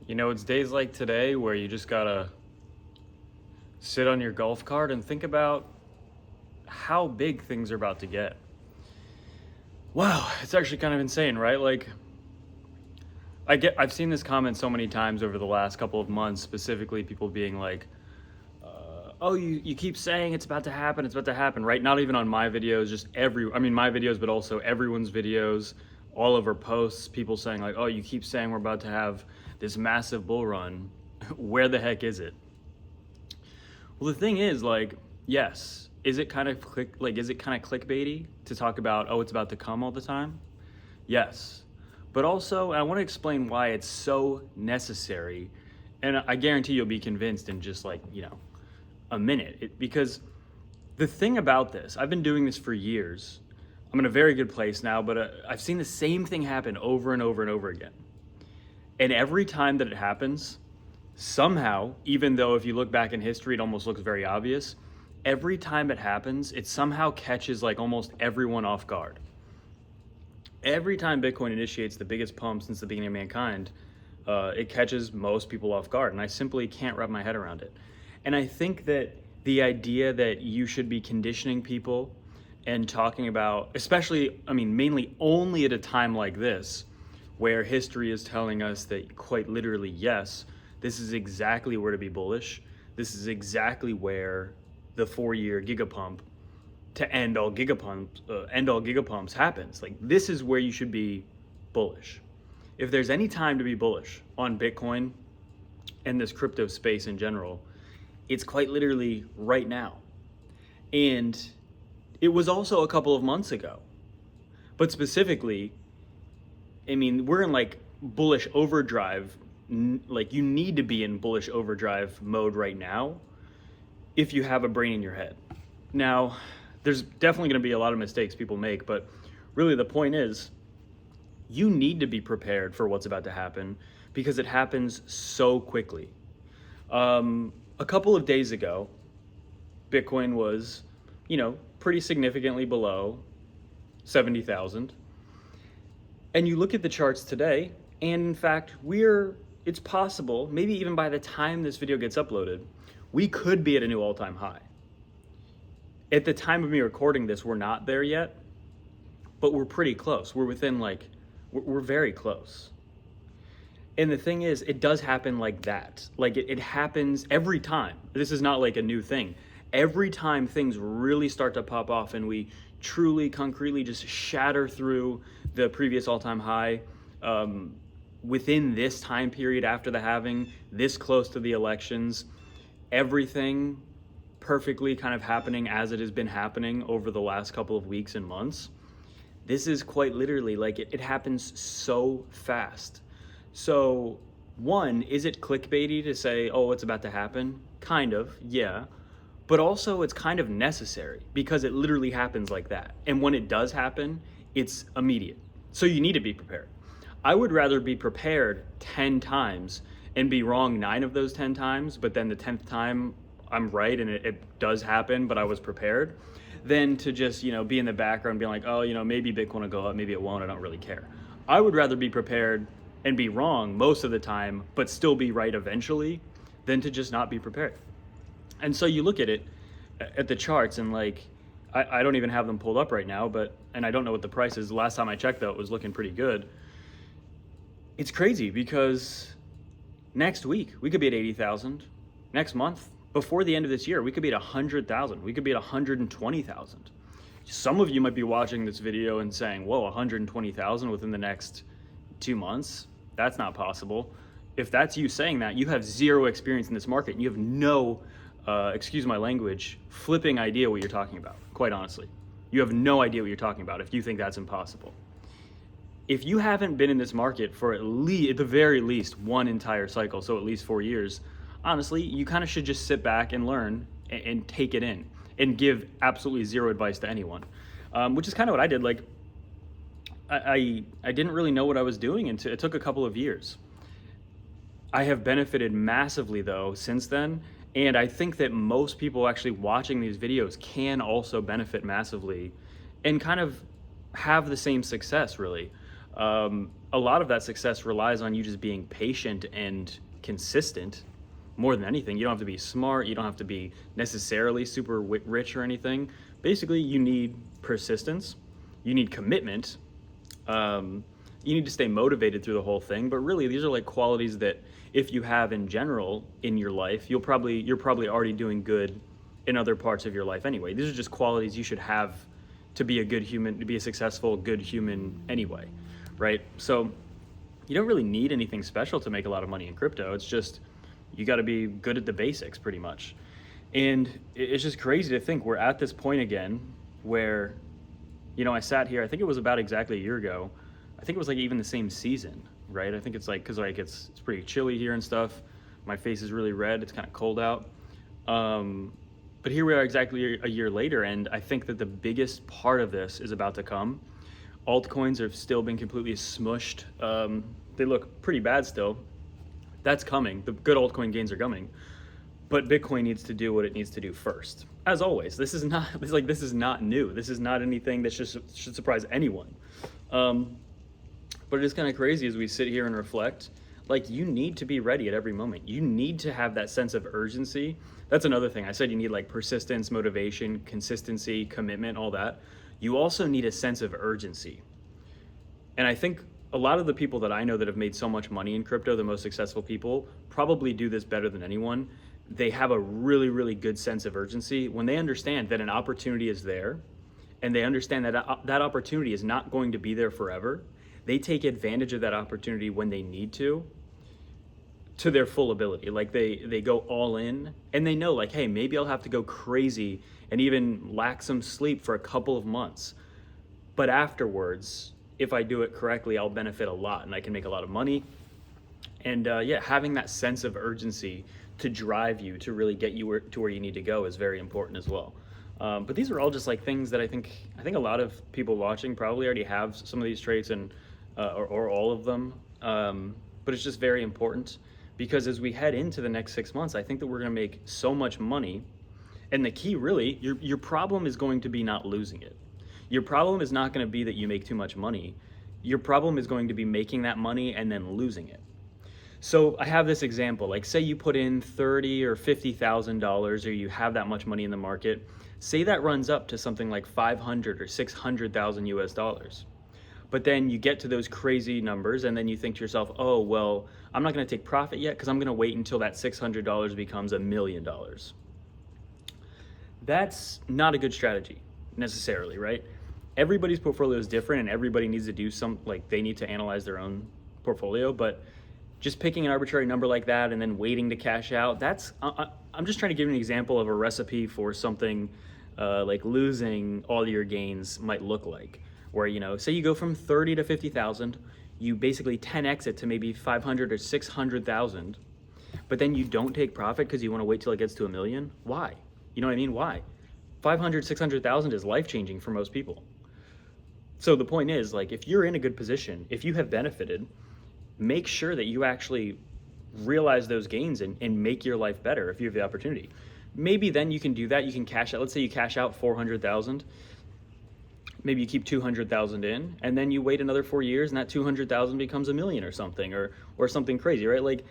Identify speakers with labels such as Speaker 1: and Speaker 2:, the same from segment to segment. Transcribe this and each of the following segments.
Speaker 1: You know, it's days like today where you just gotta sit on your golf cart and think about how big things are about to get. Wow, it's actually kind of insane, right? Like I've seen this comment so many times over the last couple of months, specifically people being like, "Oh, you keep saying it's about to happen," right? Not even on my videos, just my videos, but also everyone's videos, all of our posts, people saying like, "Oh, you keep saying we're about to have this massive bull run. Where the heck is it?" Well, the thing is, like, yes, is it kind of clickbaity to talk about, oh, it's about to come all the time? Yes. But also, I want to explain why it's so necessary. And I guarantee you'll be convinced in just like, a minute. Because the thing about this, I've been doing this for years. I'm in a very good place now, but I've seen the same thing happen over and over and over again. And every time that it happens, somehow, even though if you look back in history, it almost looks very obvious, every time it happens, it somehow catches like almost everyone off guard. Every time Bitcoin initiates the biggest pump since the beginning of mankind, it catches most people off guard, and I simply can't wrap my head around it. And I think that the idea that you should be conditioning people and talking about, especially, mainly only at a time like this, where history is telling us that quite literally, yes, this is exactly where to be bullish. This is exactly where the 4-year gigapump to end all gigapumps happens. Like, this is where you should be bullish. If there's any time to be bullish on Bitcoin and this crypto space in general, it's quite literally right now. And it was also a couple of months ago. But specifically, we're in like bullish overdrive. Like, you need to be in bullish overdrive mode right now if you have a brain in your head. Now, there's definitely going to be a lot of mistakes people make, but really the point is you need to be prepared for what's about to happen because it happens so quickly. A couple of days ago, Bitcoin was, pretty significantly below 70,000. And you look at the charts today, and in fact, it's possible, maybe even by the time this video gets uploaded, we could be at a new all-time high. At the time of me recording this, we're not there yet, but we're pretty close. We're within we're very close. And the thing is, it does happen like that. Like it happens every time. This is not like a new thing. Every time things really start to pop off and we truly, concretely just shatter through the previous all-time high, within this time period after the halving, this close to the elections, everything perfectly kind of happening as it has been happening over the last couple of weeks and months. This is quite literally like it happens so fast. So one, is it clickbaity to say, oh, it's about to happen? Kind of, yeah. But also it's kind of necessary because it literally happens like that. And when it does happen, it's immediate. So you need to be prepared. I would rather be prepared 10 times and be wrong 9 of those 10 times, but then the 10th time I'm right and it does happen, but I was prepared, than to just, be in the background being like, oh, maybe Bitcoin will go up, maybe it won't, I don't really care. I would rather be prepared and be wrong most of the time, but still be right eventually, than to just not be prepared. And so you look at it, at the charts, and like, I don't even have them pulled up right now, and I don't know what the price is. The last time I checked, though, it was looking pretty good. It's crazy because next week we could be at 80,000. Next month, before the end of this year, we could be at 100,000. We could be at 120,000. Some of you might be watching this video and saying, whoa, 120,000 within the next 2 months? That's not possible. If that's you saying that, you have zero experience in this market. And you have no, excuse my language, flipping idea what you're talking about, quite honestly. You have no idea what you're talking about if you think that's impossible. If you haven't been in this market for at the very least one entire cycle, so at least 4 years, honestly, you kind of should just sit back and learn and take it in and give absolutely zero advice to anyone, which is kind of what I did. Like, I didn't really know what I was doing until it took a couple of years. I have benefited massively, though, since then, and I think that most people actually watching these videos can also benefit massively and kind of have the same success, really. a lot of that success relies on you just being patient and consistent more than anything. You don't have to be smart. You don't have to be necessarily super rich or anything. Basically, you need persistence. You need commitment. You need to stay motivated through the whole thing. But really, these are like qualities that if you have in general in your life, you're probably already doing good in other parts of your life anyway. These are just qualities you should have to be a good human, to be a successful, good human anyway, right? So you don't really need anything special to make a lot of money in crypto. It's just you got to be good at the basics pretty much. And it's just crazy to think we're at this point again where, I sat here, I think it was about exactly a year ago. I think it was like even the same season, right? I think it's like, cause like it's pretty chilly here and stuff. My face is really red. It's kind of cold out. But here we are exactly a year later. And I think that the biggest part of this is about to come. Altcoins have still been completely smushed. They look pretty bad still. That's coming. The good altcoin gains are coming. But Bitcoin needs to do what it needs to do first. As always, this is not new. This is not anything that should surprise anyone. But it is kind of crazy as we sit here and reflect. Like, you need to be ready at every moment. You need to have that sense of urgency. That's another thing. I said you need like persistence, motivation, consistency, commitment, all that. You also need a sense of urgency. And I think a lot of the people that I know that have made so much money in crypto, the most successful people, probably do this better than anyone. They have a really, really good sense of urgency when they understand that an opportunity is there and they understand that that opportunity is not going to be there forever. They take advantage of that opportunity when they need to their full ability. Like they go all in and they know like, hey, maybe I'll have to go crazy and even lack some sleep for a couple of months. But afterwards, if I do it correctly, I'll benefit a lot and I can make a lot of money. And having that sense of urgency to drive you to really get you to where you need to go is very important as well. But these are all just like things that I think a lot of people watching probably already have some of these traits and or all of them. But it's just very important because as we head into the next 6 months, I think that we're going to make so much money. And the key really, your problem is going to be not losing it. Your problem is not going to be that you make too much money. Your problem is going to be making that money and then losing it. So I have this example, like say you put in $30,000 or $50,000 or you have that much money in the market. Say that runs up to something like 500 or 600,000 US dollars. But then you get to those crazy numbers and then you think to yourself, oh, well, I'm not going to take profit yet because I'm going to wait until that $600 becomes $1 million. That's not a good strategy necessarily, right? Everybody's portfolio is different and everybody needs to do they need to analyze their own portfolio, but just picking an arbitrary number like that and then waiting to cash out, I'm just trying to give you an example of a recipe for something like losing all your gains might look like. Where, say you go from 30 to 50,000, you basically 10x it to maybe 500 or 600,000, but then you don't take profit because you want to wait till it gets to $1 million. Why? You know what I mean? Why? 500, 600,000 is life-changing for most people. So the point is, like, if you're in a good position, if you have benefited, make sure that you actually realize those gains and make your life better if you have the opportunity. Maybe then you can do that. You can cash out. Let's say you cash out 400,000. Maybe you keep 200,000 in, and then you wait another 4 years, and that 200,000 becomes $1 million or something, or something crazy, right? Like,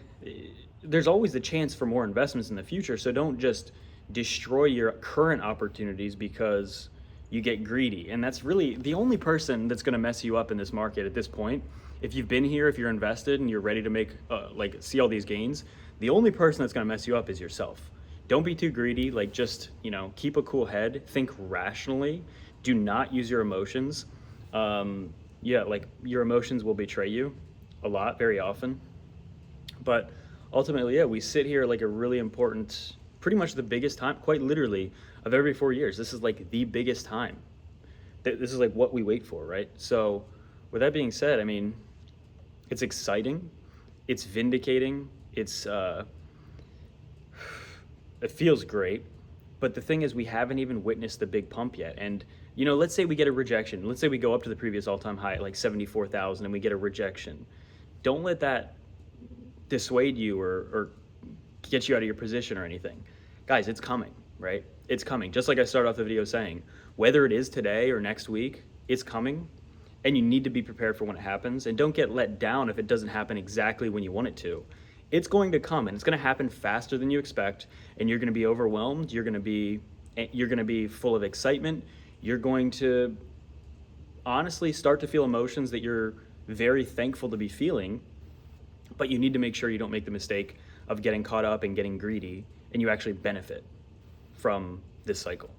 Speaker 1: there's always the chance for more investments in the future. So don't just destroy your current opportunities because you get greedy. And that's really the only person that's going to mess you up in this market at this point. If you've been here, if you're invested and you're ready to make see all these gains, the only person that's going to mess you up is yourself. Don't be too greedy. Like, just keep a cool head, think rationally. Do not use your emotions. Like, your emotions will betray you a lot, very often. But ultimately, we sit here like a really important, pretty much the biggest time, quite literally, of every 4 years. This is like the biggest time. This is like what we wait for, right? So with that being said, I mean, it's exciting, it's vindicating, it feels great. But the thing is, we haven't even witnessed the big pump yet. And, let's say we get a rejection. Let's say we go up to the previous all-time high at like 74,000 and we get a rejection. Don't let that dissuade you or get you out of your position or anything. Guys, it's coming, right? It's coming. Just like I started off the video saying, whether it is today or next week, it's coming. and you need to be prepared for when it happens, and don't get let down if it doesn't happen exactly when you want it to. It's going to come, and it's going to happen faster than you expect, and you're going to be overwhelmed. You're going to be full of excitement. You're going to honestly start to feel emotions that you're very thankful to be feeling, but you need to make sure you don't make the mistake of getting caught up and getting greedy, and you actually benefit from this cycle.